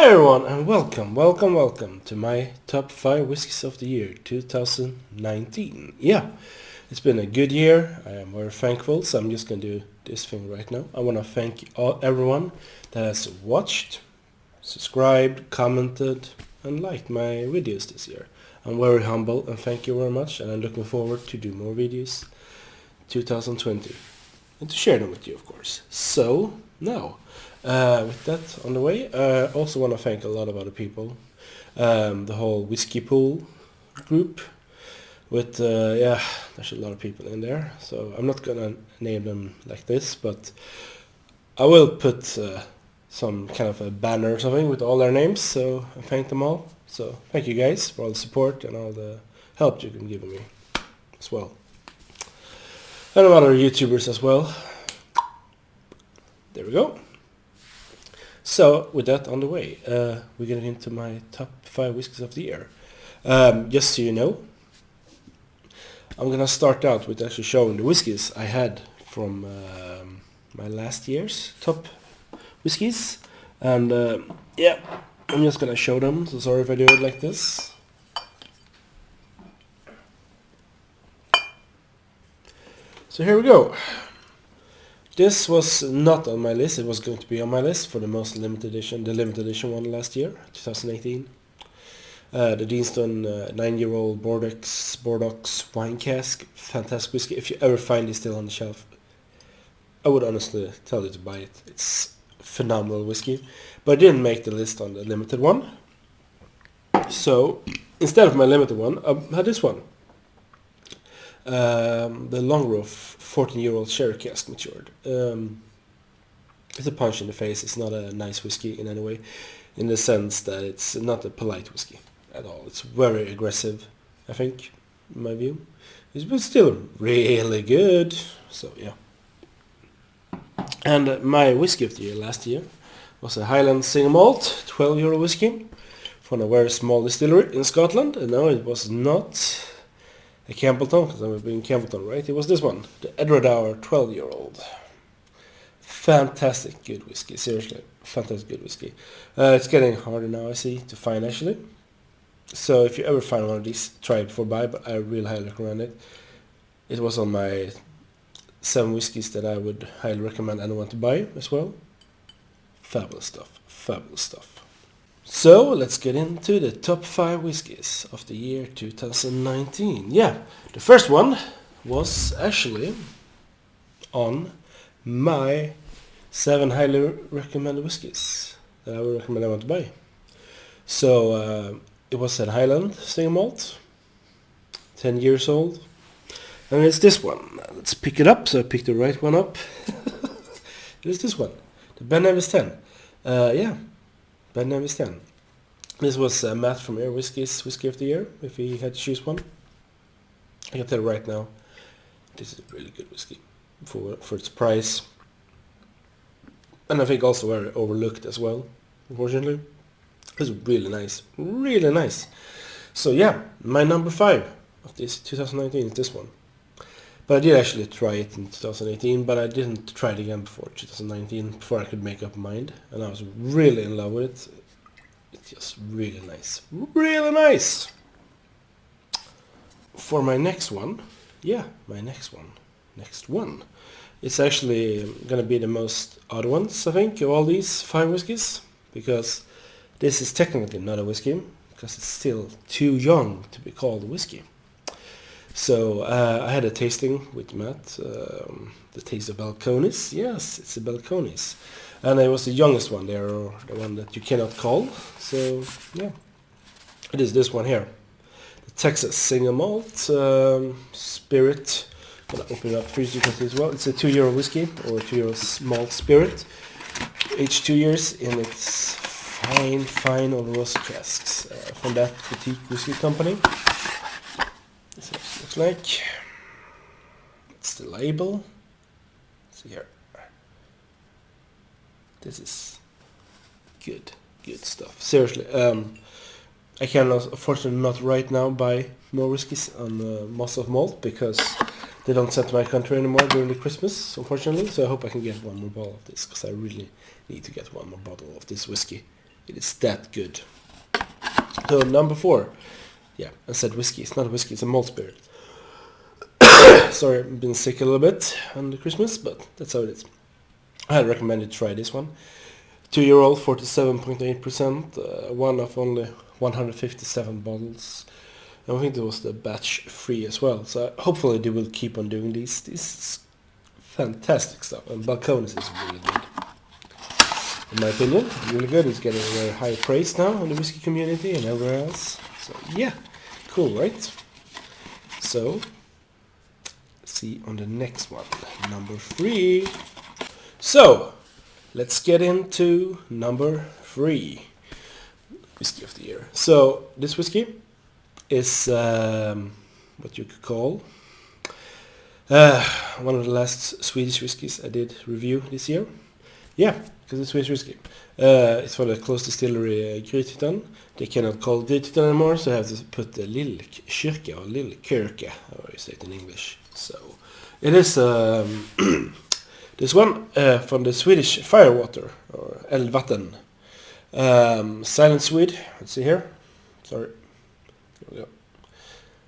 Hi everyone and welcome to my top 5 whiskies of the year 2019. Yeah, it's been a good year. I am very thankful, so I'm just going to do this thing right now. I want to thank everyone that has watched, subscribed, commented and liked my videos this year. I'm very humble and thank you very much, and I'm looking forward to do more videos 2020 and to share them with you, of course. So now, with that on the way, I also want to thank a lot of other people. The whole whiskey pool group with, there's a lot of people in there. So I'm not going to name them like this, but I will put some kind of a banner or something with all their names. So I thank them all. So thank you guys for all the support and all the help you've been giving me as well. And other YouTubers as well. There we go. So, with that on the way, we're getting into my top 5 whiskies of the year. Just so you know, I'm gonna start out with actually showing the whiskies I had from my last year's top whiskies. And yeah, I'm just gonna show them, so sorry if I do it like this. So here we go. This was not on my list. It was going to be on my list for the most limited edition, the limited edition one last year, 2018. The Deanston 9-year-old Bordeaux wine cask, fantastic whiskey. If you ever find it still on the shelf, I would honestly tell you to buy it. It's phenomenal whiskey, but I didn't make the list on the limited one. So instead of my limited one, I had this one. The Longrove 14-year-old sherry cask matured. It's a punch in the face. It's not a nice whiskey in any way, in the sense that it's not a polite whiskey at all. It's very aggressive, I think, in my view. It's still really good. So yeah. And my whiskey of the year last year was a Highland single malt 12-year-old whiskey from a very small distillery in Scotland. And no, it was not a Campbelltown, because I'm being Campbelltown, right? It was this one, the Edward Hour 12-year-old. Fantastic good whiskey, seriously, fantastic good whiskey. It's getting harder now, I see, to find actually. So if you ever find one of these, try it before buy, but I really highly recommend it. It was on my 7 whiskies that I would highly recommend anyone to buy as well. Fabulous stuff, fabulous stuff. So, let's get into the top 5 whiskies of the year 2019. Yeah, the first one was actually on my 7 highly recommended whiskies that I would recommend anyone to buy. So, it was a Highland single malt, 10 years old. And it's this one. Let's pick it up, so I picked the right one up. It is this one, the Ben Nevis 10. Ben Nevis 10. This was Matt from Air Whiskey's Whiskey of the Year, if he had to choose one. I can tell right now, this is a really good whiskey for its price. And I think also very overlooked as well, unfortunately. It's really nice, really nice. So yeah, my number 5 of this 2019 is this one. But I did actually try it in 2018, but I didn't try it again before 2019, before I could make up my mind. And I was really in love with it. It's just really nice. Really nice! For my next one, next one. It's actually going to be the most odd ones, I think, of all these 5 whiskies. Because this is technically not a whiskey, because it's still too young to be called a whiskey. So I had a tasting with Matt, the taste of Balcones. Yes, it's a Balcones. And it was the youngest one there, or the one that you cannot call. So, yeah. It is this one here. The Texas Single Malt Spirit. I'm going to open it up for you so you can see as well. It's a 2-year-old whiskey, or a 2-year-old malt spirit. Aged 2 years in its fine oloroso casks from that boutique whiskey company. This is what it looks like. It's the label. See here. This is good stuff. Seriously, I cannot, unfortunately, not right now buy more whiskies on Moss of Malt because they don't send to my country anymore during the Christmas, unfortunately. So I hope I can get one more bottle of this, because I really need to get one more bottle of this whiskey It is that good. So number 4. Yeah, I said whiskey. It's not a whiskey, it's a malt spirit. Sorry, I've been sick a little bit on the Christmas, but that's how it is. I recommend you try this one. 2-year-old, 47.8%, one of only 157 bottles. And I think it was the batch free as well. So hopefully they will keep on doing these. This is fantastic stuff. And Balcones is really good. In my opinion, really good. It's getting very high praise now in the whiskey community and everywhere else. So yeah, cool, right? So, see on the next one, number 3. So, let's get into number 3, whiskey of the year. So, this whiskey is what you could call one of the last Swedish whiskies I did review this year. Yeah, because it's Swedish whiskey. It's for the close distillery Grythyttan. They cannot call it Grythyttan anymore, so I have to put the Lillkyrka or Lillkyrka, how you say it in English. So, it is this one from the Swedish Firewater, or Eldvatten. Silent Swede, let's see here. Sorry. Here we go.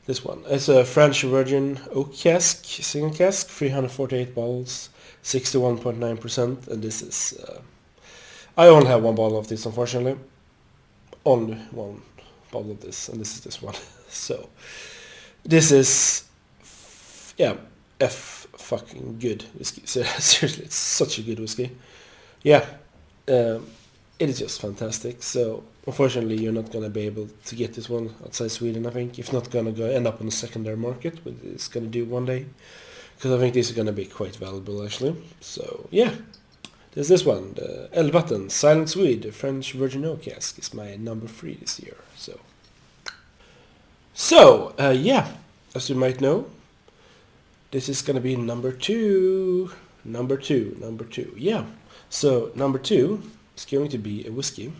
This one. It's a French virgin oak cask, single cask, 348 bottles, 61.9%, and this is... I only have one bottle of this, unfortunately. Only one bottle of this, and this is this one. So, this is... yeah, fucking good whiskey. Seriously, it's such a good whiskey. Yeah, it is just fantastic. So unfortunately, you're not gonna be able to get this one outside Sweden. I think if not gonna end up on the secondary market, but it's gonna do one day, because I think this is gonna be quite valuable actually. So yeah, there's this one, the Eldvatten Silent Swede French Virgin Oak cask is my number 3 this year. So yeah, as you might know, this is going to be number 2. Yeah. So number 2 is going to be a whiskey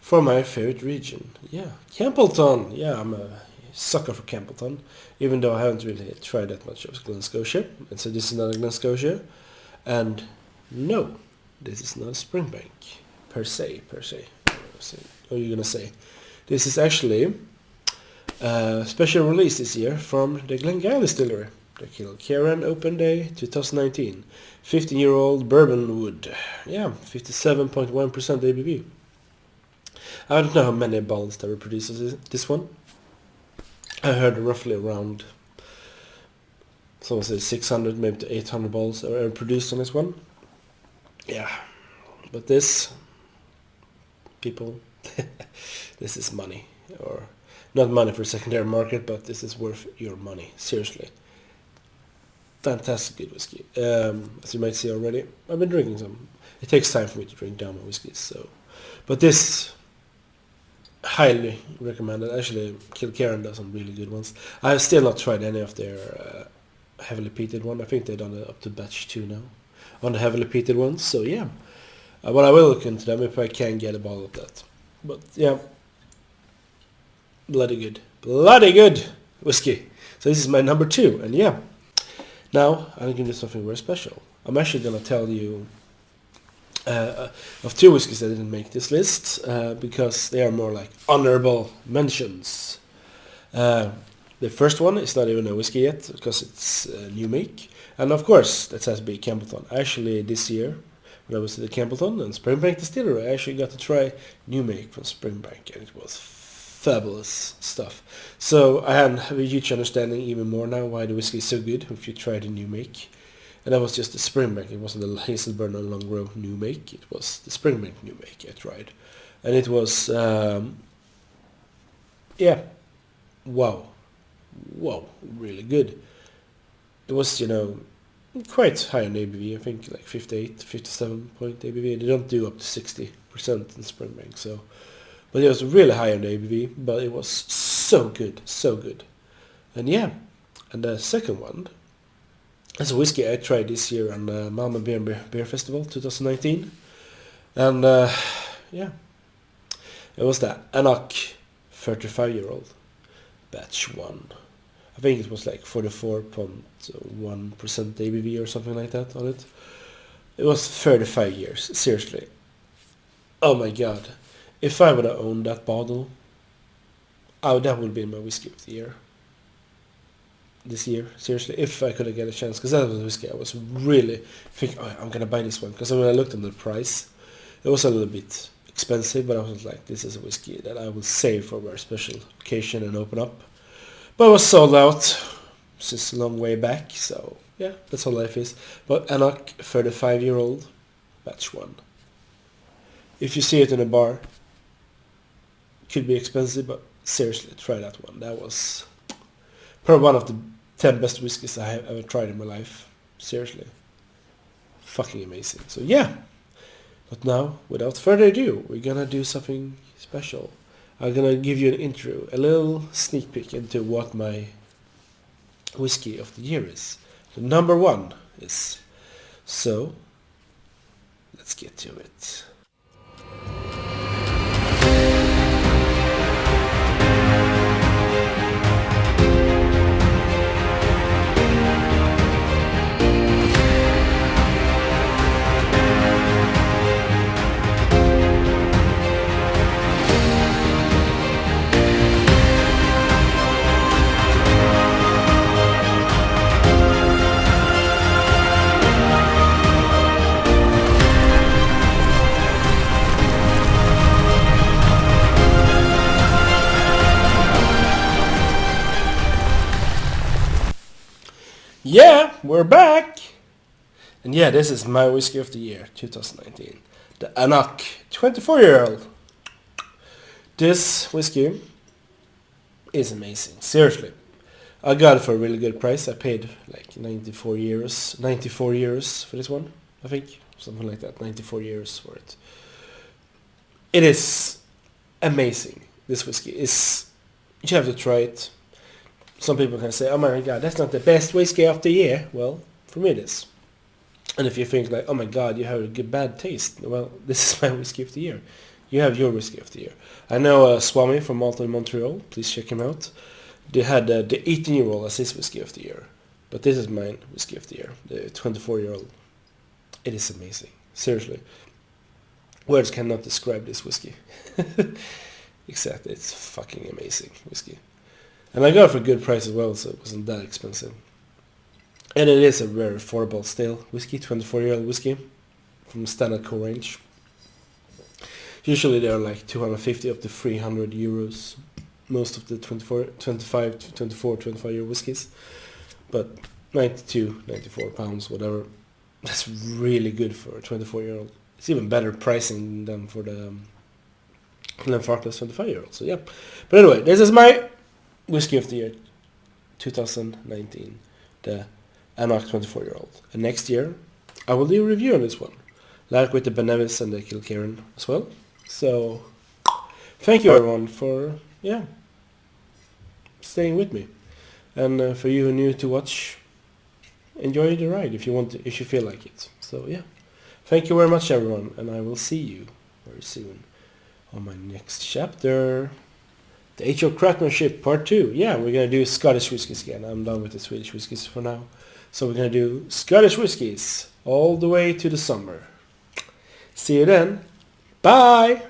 for my favorite region. Yeah, Campbellton. Yeah, I'm a sucker for Campbellton, even though I haven't really tried that much of Glen Scotia. And so this is not a Glen Scotia. And no, this is not a Springbank per se. What are you going to say? This is actually a special release this year from the Glengyle Distillery. The Kilkerran Open Day 2019. 15-year-old bourbon wood. Yeah, 57.1% ABV. I don't know how many bottles that were produced of this one. I heard roughly around, someone said 600, maybe to 800 bottles are produced on this one. Yeah, but this, people, this is money. Or not money for secondary market, but this is worth your money. Seriously. Fantastic good whiskey. As you might see already, I've been drinking some. It takes time for me to drink down my whiskeys, so. But this, highly recommended. Actually, Kilkerran does some really good ones. I have still not tried any of their heavily peated one. I think they've done it up to batch 2 now on the heavily peated ones. So yeah, but I will look into them if I can get a bottle of that. But yeah, bloody good whiskey. So this is my number 2, and yeah. Now, I'm going to do something very special. I'm actually going to tell you of 2 whiskies that didn't make this list, because they are more like honorable mentions. The first one is not even a whiskey yet, because it's a new make. And of course, that has to be Campbellton. Actually, this year, when I was at the Campbellton and Springbank Distillery, I actually got to try new make from Springbank, and it was fabulous stuff. So I have a huge understanding even more now why the whiskey is so good if you try the new make. And that was just the Springbank. It wasn't the Hazelburn or Longrow new make. It was the Springbank new make I tried. And it was, yeah, wow, really good. It was, quite high on ABV. I think like 58, 57 point ABV. They don't do up to 60% in Springbank, so. But it was really high on the ABV, but it was so good. And yeah, and the second one is a whiskey I tried this year on the Malmö Beer Festival 2019. And yeah, it was the Anak 35-year-old batch 1. I think it was like 44.1% ABV or something like that on it. It was 35 years, seriously. Oh my god. If I would have owned that bottle, that would be my whiskey of the year. This year, seriously, if I could have get a chance, because that was a whiskey I was really thinking, oh, I'm gonna buy this one, because when I looked at the price, it was a little bit expensive, but I was like, this is a whiskey that I will save for a very special occasion and open up. But it was sold out since a long way back, so yeah, that's how life is. But Anak, 35-year-old, batch 1. If you see it in a bar, it could be expensive, but seriously, try that one. That was probably one of the 10 best whiskeys I have ever tried in my life. Seriously. Fucking amazing. So yeah. But now, without further ado, we're gonna do something special. I'm gonna give you an intro, a little sneak peek into what my whiskey of the year is. The number 1 is. So, let's get to it. Yeah, we're back! And yeah, this is my whiskey of the year, 2019. The Anak 24-year-old. This whiskey is amazing, seriously. I got it for a really good price. I paid like 94 euros for this one, I think. Something like that, 94 euros for it. It is amazing, this whiskey. You have to try it. Some people can say, oh my god, that's not the best whiskey of the year. Well, for me it is. And if you think like, oh my god, you have a good bad taste. Well, this is my whiskey of the year. You have your whiskey of the year. I know Swami from Malta in Montreal. Please check him out. They had the 18-year-old as his whiskey of the year. But this is mine whiskey of the year. The 24-year-old. It is amazing. Seriously. Words cannot describe this whiskey. Exactly. It's fucking amazing whiskey. And I got it for a good price as well, so it wasn't that expensive. And it is a very affordable still whiskey, 24-year-old whiskey from standard core range. Usually they're like 250 up to 300 euros, most of the 25-year whiskeys. But 92, 94 pounds, whatever, that's really good for a 24-year-old. It's even better pricing than for the Glenfarclas 25-year-old, so yeah. But anyway, this is my whiskey of the year 2019, the Anak 24-year-old. And next year I will do a review on this one, like with the Ben Nevis and the Kilkerran as well. So thank you everyone for staying with me, and for you who are new to watch, enjoy the ride if you feel like it. So yeah, thank you very much everyone, and I will see you very soon on my next chapter. The Age of Craftsmanship Part 2. Yeah, we're going to do Scottish whiskies again. I'm done with the Swedish whiskies for now. So we're going to do Scottish whiskies all the way to the summer. See you then. Bye!